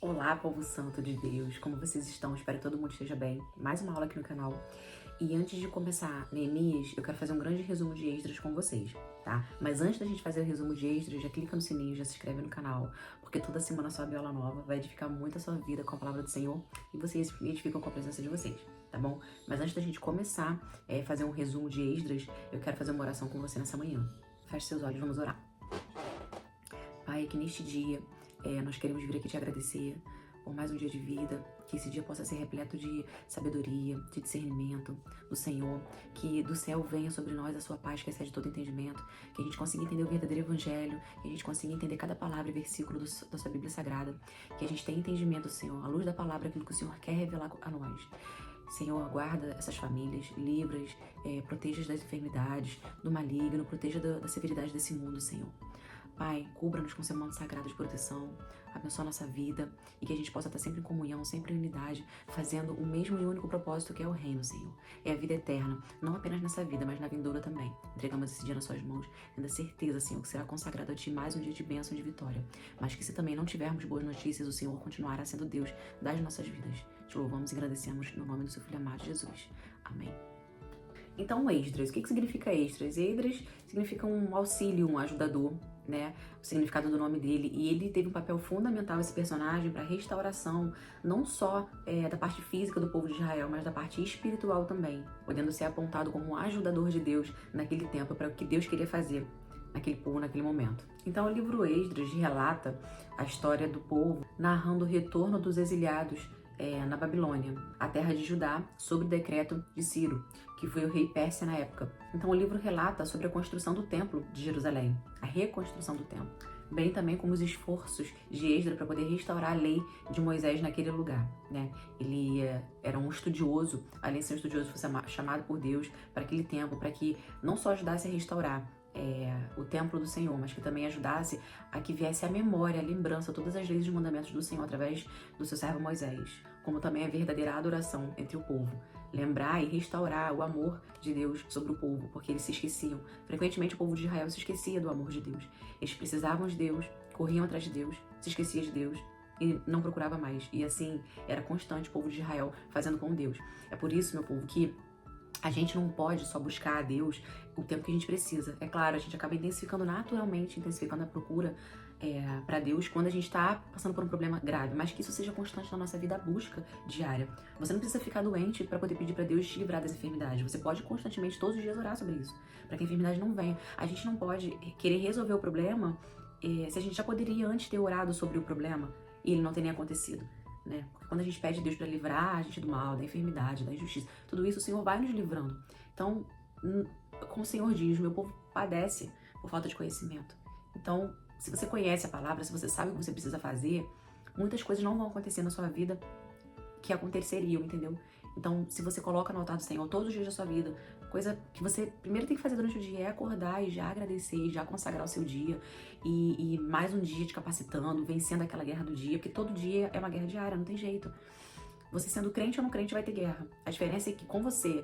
Olá, povo santo de Deus, como vocês estão? Espero que todo mundo esteja bem. Mais uma aula aqui no canal. E antes de começar Neemias, eu quero fazer um grande resumo de Esdras com vocês, tá? Mas antes da gente fazer o resumo de Esdras, já clica no sininho, já se inscreve no canal, porque toda semana sobe aula nova, vai edificar muito a sua vida com a palavra do Senhor e vocês edificam com a presença de vocês, tá bom? Mas antes da gente começar a fazer um resumo de Esdras, eu quero fazer uma oração com você nessa manhã. Feche seus olhos, vamos orar. Pai, que neste dia nós queremos vir aqui te agradecer por mais um dia de vida, que esse dia possa ser repleto de sabedoria, de discernimento do Senhor, que do céu venha sobre nós a sua paz que excede todo entendimento, que a gente consiga entender o verdadeiro evangelho, que a gente consiga entender cada palavra e versículo da sua Bíblia Sagrada, que a gente tenha entendimento, Senhor, à luz da palavra, aquilo que o Senhor quer revelar a nós. Senhor, guarda essas famílias, livra-as, proteja-as das enfermidades, do maligno, proteja da severidade desse mundo, Senhor. Pai, cubra-nos com seu manto sagrado de proteção, abençoa a nossa vida e que a gente possa estar sempre em comunhão, sempre em unidade, fazendo o mesmo e único propósito que é o reino, Senhor. É a vida eterna, não apenas nessa vida, mas na vindoura também. Entregamos esse dia nas suas mãos, tendo a certeza, Senhor, que será consagrado a Ti mais um dia de bênção e de vitória. Mas que se também não tivermos boas notícias, o Senhor continuará sendo Deus das nossas vidas. Te louvamos e agradecemos no nome do seu Filho amado Jesus. Amém. Então, Esdras, o que significa Esdras? Esdras significa um auxílio, um ajudador, né? O significado do nome dele. E ele teve um papel fundamental, esse personagem, para a restauração, não só da parte física do povo de Israel, mas da parte espiritual também, podendo ser apontado como um ajudador de Deus naquele tempo, para o que Deus queria fazer naquele povo, naquele momento. Então, o livro Esdras relata a história do povo, narrando o retorno dos exiliados na Babilônia, a terra de Judá, sob o decreto de Ciro, que foi o rei Pérsia na época. Então o livro relata sobre a construção do templo de Jerusalém, a reconstrução do templo, bem também como os esforços de Esdras para poder restaurar a lei de Moisés naquele lugar, né? Ele era um estudioso, além de ser um estudioso, foi chamado por Deus para aquele templo, para que não só ajudasse a restaurar o templo do Senhor, mas que também ajudasse a que viesse a memória, a lembrança, todas as leis e os mandamentos do Senhor através do seu servo Moisés, como também a verdadeira adoração entre o povo. Lembrar e restaurar o amor de Deus sobre o povo, porque eles se esqueciam. Frequentemente o povo de Israel se esquecia do amor de Deus. Eles precisavam de Deus, corriam atrás de Deus, se esquecia de Deus e não procurava mais. E assim, era constante o povo de Israel fazendo com Deus. É por isso, meu povo, que a gente não pode só buscar a Deus o tempo que a gente precisa. É claro, a gente acaba intensificando naturalmente, intensificando a procura para Deus quando a gente está passando por um problema grave, mas que isso seja constante na nossa vida, a busca diária. Você não precisa ficar doente para poder pedir para Deus te livrar dessa enfermidade. Você pode constantemente, todos os dias, orar sobre isso, para que a enfermidade não venha. A gente não pode querer resolver o problema se a gente já poderia antes ter orado sobre o problema e ele não ter nem acontecido. Né? Porque quando a gente pede a Deus para livrar a gente do mal, da enfermidade, da injustiça, tudo isso o Senhor vai nos livrando. Então, como o Senhor diz, meu povo padece por falta de conhecimento. Então, se você conhece a palavra, se você sabe o que você precisa fazer, muitas coisas não vão acontecer na sua vida que aconteceriam, entendeu? Então, se você coloca no altar do Senhor todos os dias da sua vida, coisa que você primeiro tem que fazer durante o dia é acordar e já agradecer, e já consagrar o seu dia e mais um dia te capacitando, vencendo aquela guerra do dia, porque todo dia é uma guerra diária, não tem jeito. Você sendo crente ou não crente vai ter guerra. A diferença é que com você,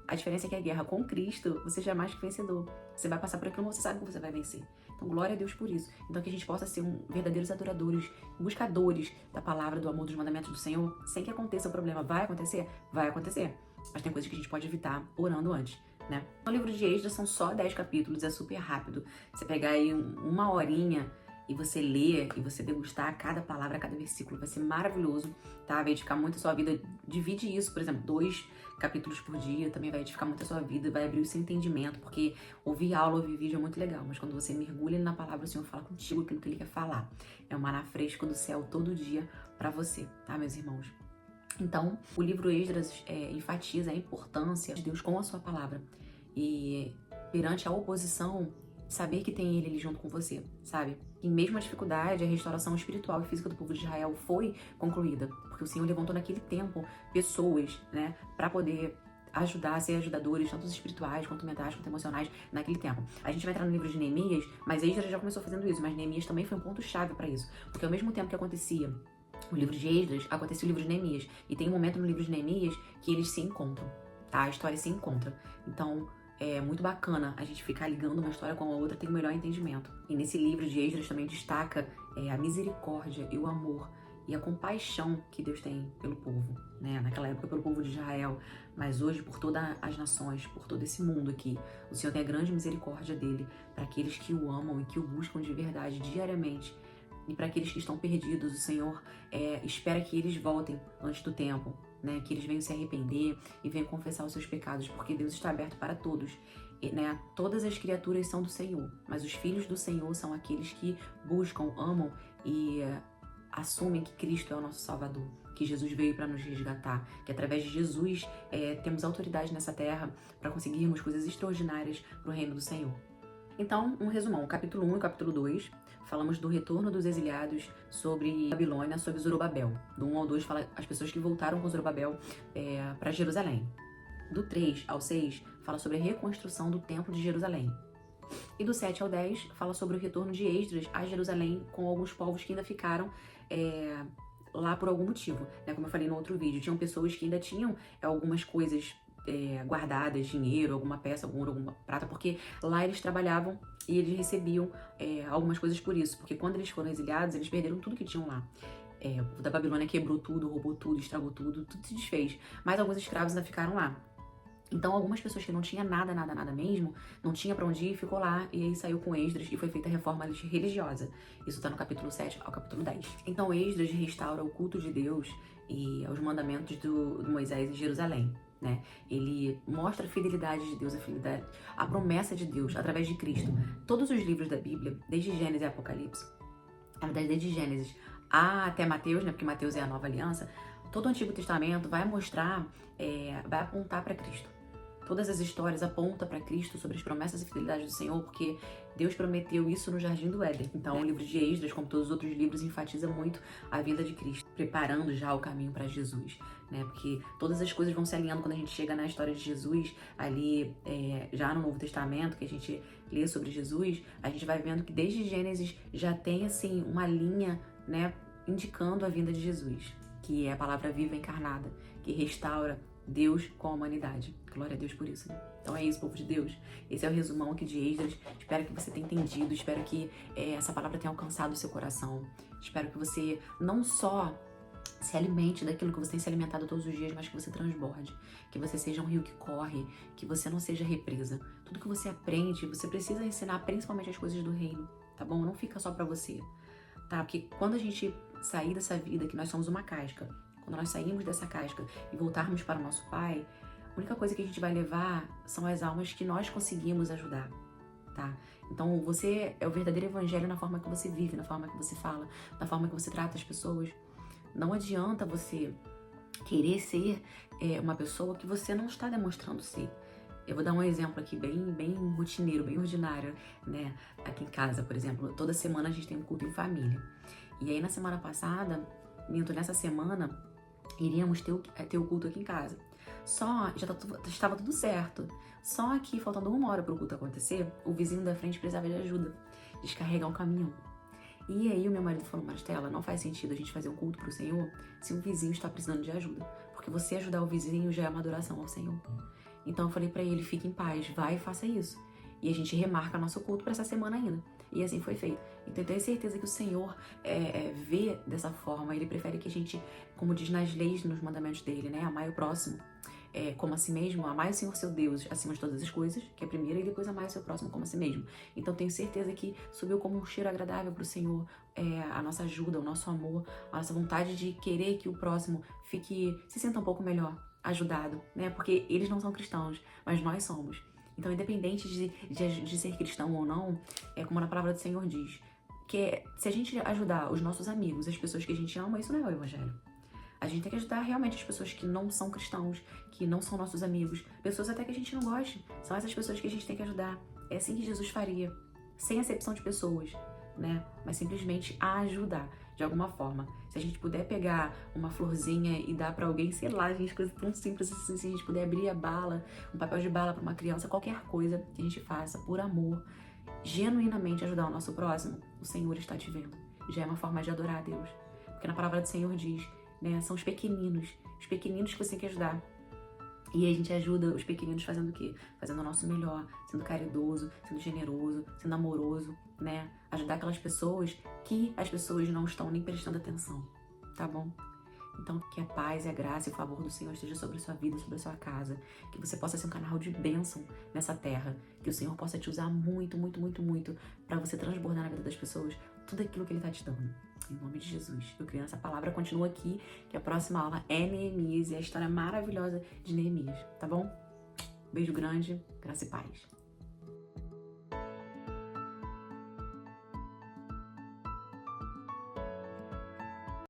a diferença é que a guerra com Cristo, você já é mais que vencedor. Você vai passar por aquilo, mas você sabe que você vai vencer. Então, glória a Deus por isso. Então, que a gente possa ser verdadeiros adoradores, buscadores da palavra, do amor, dos mandamentos do Senhor, sem que aconteça o problema. Vai acontecer? Vai acontecer. Mas tem coisas que a gente pode evitar orando antes, né? O livro de Esdras são só 10 capítulos, é super rápido. Você pegar aí uma horinha e você ler e você degustar cada palavra, cada versículo, vai ser maravilhoso, tá? Vai edificar muito a sua vida. Divide isso, por exemplo, 2 capítulos por dia, também vai edificar muito a sua vida, vai abrir o seu entendimento, porque ouvir aula, ouvir vídeo é muito legal, mas quando você mergulha na palavra, o Senhor fala contigo aquilo que Ele quer falar. É um maná fresco do céu todo dia pra você, tá, meus irmãos? Então, o livro Esdras enfatiza a importância de Deus com a sua palavra. E perante a oposição, saber que tem ele ali junto com você, sabe? E mesmo a dificuldade, a restauração espiritual e física do povo de Israel foi concluída, porque o Senhor levantou naquele tempo pessoas, né, para poder ajudar, ser ajudadores, tanto espirituais, quanto mentais, quanto emocionais, naquele tempo. A gente vai entrar no livro de Neemias, mas Esdras já começou fazendo isso, mas Neemias também foi um ponto-chave para isso, porque ao mesmo tempo que acontecia o livro de Esdras, acontecia o livro de Neemias, e tem um momento no livro de Neemias que eles se encontram, tá? A história se encontra. Então, é muito bacana a gente ficar ligando uma história com a outra, ter um melhor entendimento. E nesse livro de Esdras também destaca a misericórdia e o amor e a compaixão que Deus tem pelo povo, né? Naquela época pelo povo de Israel, mas hoje por todas as nações, por todo esse mundo aqui. O Senhor tem a grande misericórdia dele para aqueles que o amam e que o buscam de verdade diariamente. E para aqueles que estão perdidos, o Senhor espera que eles voltem antes do tempo, né? Que eles venham se arrepender e venham confessar os seus pecados, porque Deus está aberto para todos. Né? Todas as criaturas são do Senhor, mas os filhos do Senhor são aqueles que buscam, amam e assumem que Cristo é o nosso Salvador, que Jesus veio para nos resgatar, que através de Jesus temos autoridade nessa terra para conseguirmos coisas extraordinárias para o reino do Senhor. Então, um resumão, o capítulo 1 e o capítulo 2, falamos do retorno dos exiliados sobre Babilônia, sobre Zorobabel. Do 1 ao 2 fala as pessoas que voltaram com Zorobabel para Jerusalém. Do 3 ao 6 fala sobre a reconstrução do templo de Jerusalém. E do 7 ao 10 fala sobre o retorno de Esdras a Jerusalém com alguns povos que ainda ficaram lá por algum motivo. Né? Como eu falei no outro vídeo, tinham pessoas que ainda tinham algumas coisas guardadas, dinheiro, alguma peça, algum ouro, alguma prata, porque lá eles trabalhavam e eles recebiam algumas coisas por isso, porque quando eles foram exiliados, eles perderam tudo que tinham lá. O povo da Babilônia quebrou tudo, roubou tudo, estragou tudo, tudo se desfez. Mas alguns escravos ainda ficaram lá. Então, algumas pessoas que não tinham nada mesmo, não tinha pra onde ir, ficou lá e aí saiu com Esdras e foi feita a reforma religiosa. Isso tá no capítulo 7 ao capítulo 10. Então, Esdras restaura o culto de Deus e os mandamentos do Moisés em Jerusalém, né? Ele mostra a fidelidade de Deus, a promessa de Deus através de Cristo. Todos os livros da Bíblia, desde Gênesis e Apocalipse, na verdade, desde Gênesis até Mateus, né? Porque Mateus é a nova aliança, todo o Antigo Testamento vai mostrar, vai apontar para Cristo. Todas as histórias apontam para Cristo sobre as promessas e fidelidade do Senhor, porque Deus prometeu isso no Jardim do Éden. Então, o livro de Esdras, como todos os outros livros, enfatiza muito a vinda de Cristo, preparando já o caminho para Jesus, né? Porque todas as coisas vão se alinhando quando a gente chega na história de Jesus, ali já no Novo Testamento, que a gente lê sobre Jesus, a gente vai vendo que desde Gênesis já tem, assim, uma linha, né, indicando a vinda de Jesus, que é a palavra viva encarnada, que restaura Deus com a humanidade. Glória a Deus por isso, né? Então é isso, povo de Deus. Esse é o resumão aqui de Esdras. Espero que você tenha entendido, espero que essa palavra tenha alcançado o seu coração. Espero que você não só se alimente daquilo que você tem se alimentado todos os dias, mas que você transborde, que você seja um rio que corre, que você não seja represa. Tudo que você aprende, você precisa ensinar principalmente as coisas do reino, tá bom? Não fica só pra você, tá? Porque quando a gente sair dessa vida, que nós somos uma casca, quando nós sairmos dessa casca e voltarmos para o nosso Pai, a única coisa que a gente vai levar são as almas que nós conseguimos ajudar, tá? Então, você é o verdadeiro evangelho na forma que você vive, na forma que você fala, na forma que você trata as pessoas. Não adianta você querer ser uma pessoa que você não está demonstrando ser. Eu vou dar um exemplo aqui bem rotineiro, bem ordinário, né? Aqui em casa, por exemplo, toda semana a gente tem um culto em família. E aí, na semana passada, nessa semana, iríamos ter o culto aqui em casa. Só, estava tudo certo. Só que, faltando 1 hora para o culto acontecer, o vizinho da frente precisava de ajuda, descarregar um caminhão. E aí o meu marido falou, Maristela, não faz sentido a gente fazer um culto pro Senhor se o vizinho está precisando de ajuda. Porque você ajudar o vizinho já é uma adoração ao Senhor. Então eu falei para ele, fique em paz, vai e faça isso. E a gente remarca nosso culto para essa semana ainda. E assim foi feito. Então eu tenho certeza que o Senhor vê dessa forma. Ele prefere que a gente, como diz nas leis, nos mandamentos dele, né? Amai o próximo como a si mesmo. Amai o Senhor seu Deus acima de todas as coisas, que é a primeira, e depois amai o seu próximo como a si mesmo. Então tenho certeza que subiu como um cheiro agradável para o Senhor a nossa ajuda, o nosso amor, a nossa vontade de querer que o próximo se sinta um pouco melhor, ajudado, né? Porque eles não são cristãos, mas nós somos. Então, independente de ser cristão ou não, como na palavra do Senhor diz, que se a gente ajudar os nossos amigos, as pessoas que a gente ama, isso não é o evangelho. A gente tem que ajudar realmente as pessoas que não são cristãos, que não são nossos amigos, pessoas até que a gente não goste. São essas pessoas que a gente tem que ajudar. É assim que Jesus faria, sem acepção de pessoas, né? Mas simplesmente a ajudar, de alguma forma. Se a gente puder pegar uma florzinha e dar pra alguém, sei lá, gente, coisa tão simples assim, se a gente puder abrir a bala, um papel de bala pra uma criança, qualquer coisa que a gente faça por amor, genuinamente ajudar o nosso próximo, o Senhor está te vendo. Já é uma forma de adorar a Deus. Porque na palavra do Senhor diz, né, são os pequeninos que você tem que ajudar. E a gente ajuda os pequeninos fazendo o quê? Fazendo o nosso melhor, sendo caridoso, sendo generoso, sendo amoroso, né? Ajudar aquelas pessoas que as pessoas não estão nem prestando atenção. tá bom? Então, que a paz e a graça e o favor do Senhor esteja sobre a sua vida, sobre a sua casa. Que você possa ser um canal de bênção nessa terra. Que o Senhor possa te usar muito, muito, muito, muito para você transbordar na vida das pessoas tudo aquilo que Ele tá te dando. Em nome de Jesus. Eu criando essa palavra, continua aqui, que a próxima aula é Neemias e a história maravilhosa de Neemias, tá bom? Beijo grande, graça e paz.